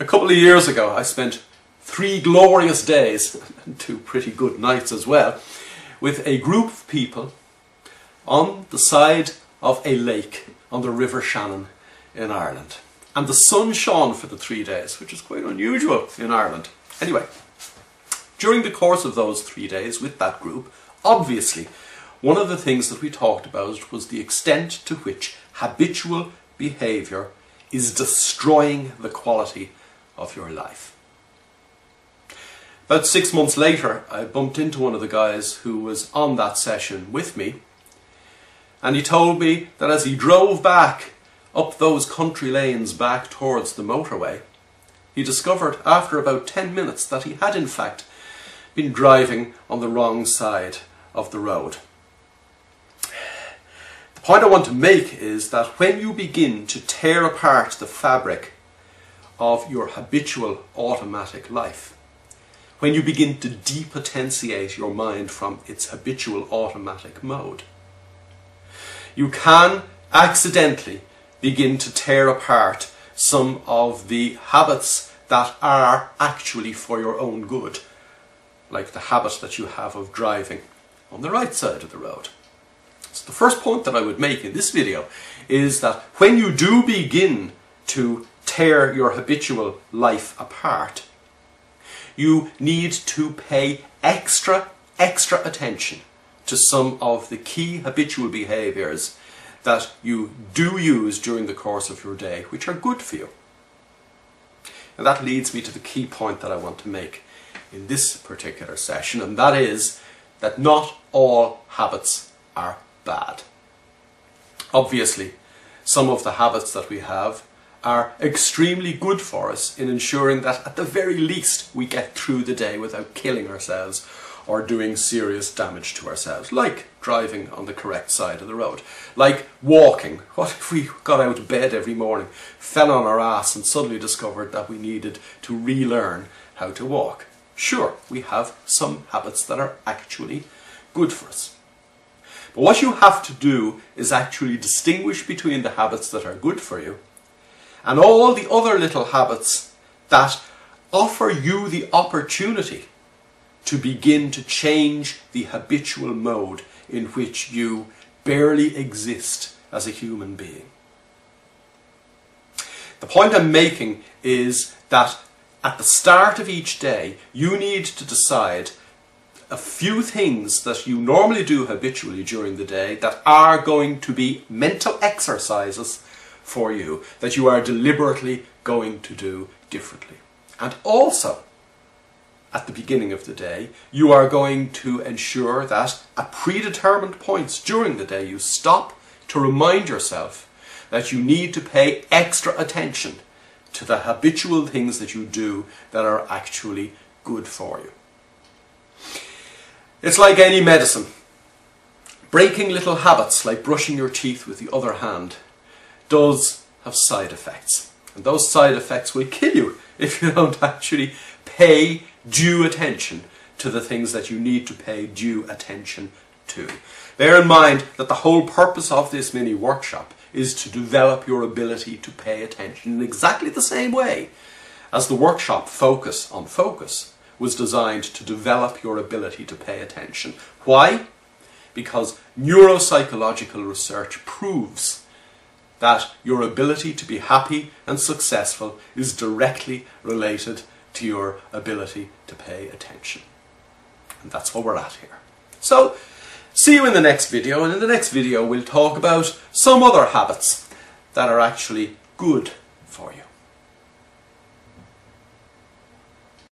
A couple of years ago I spent 3 glorious days, and 2 pretty good nights as well, with a group of people on the side of a lake on the River Shannon in Ireland. And the sun shone for the 3 days, which is quite unusual in Ireland. Anyway, during the course of those 3 days with that group, obviously, one of the things that we talked about was the extent to which habitual behaviour is destroying the quality of your life. About 6 months later, I bumped into one of the guys who was on that session with me, and he told me that as he drove back up those country lanes back towards the motorway, he discovered after about 10 minutes that he had in fact been driving on the wrong side of the road. The point I want to make is that when you begin to tear apart the fabric of your habitual automatic life, when you begin to depotentiate your mind from its habitual automatic mode, you can accidentally begin to tear apart some of the habits that are actually for your own good, like the habit that you have of driving on the right side of the road. So the first point that I would make in this video is that when you do begin to tear your habitual life apart, you need to pay extra attention to some of the key habitual behaviours that you do use during the course of your day, which are good for you. And that leads me to the key point that I want to make in this particular session, and that is that not all habits are bad. Obviously, some of the habits that we have are extremely good for us in ensuring that at the very least we get through the day without killing ourselves or doing serious damage to ourselves, like driving on the correct side of the road, like walking. What if we got out of bed every morning, fell on our ass and suddenly discovered that we needed to relearn how to walk? Sure, we have some habits that are actually good for us. But what you have to do is actually distinguish between the habits that are good for you and all the other little habits that offer you the opportunity to begin to change the habitual mode in which you barely exist as a human being. The point I'm making is that at the start of each day, you need to decide a few things that you normally do habitually during the day that are going to be mental exercises for you, that you are deliberately going to do differently. And also, at the beginning of the day, you are going to ensure that at predetermined points during the day you stop to remind yourself that you need to pay extra attention to the habitual things that you do that are actually good for you. It's like any medicine. Breaking little habits like brushing your teeth with the other hand does have side effects. And those side effects will kill you if you don't actually pay due attention to the things that you need to pay due attention to. Bear in mind that the whole purpose of this mini workshop is to develop your ability to pay attention in exactly the same way as the workshop Focus on Focus was designed to develop your ability to pay attention. Why? Because neuropsychological research proves that your ability to be happy and successful is directly related to your ability to pay attention. And that's where we're at here. So, see you in the next video, and in the next video we'll talk about some other habits that are actually good for you.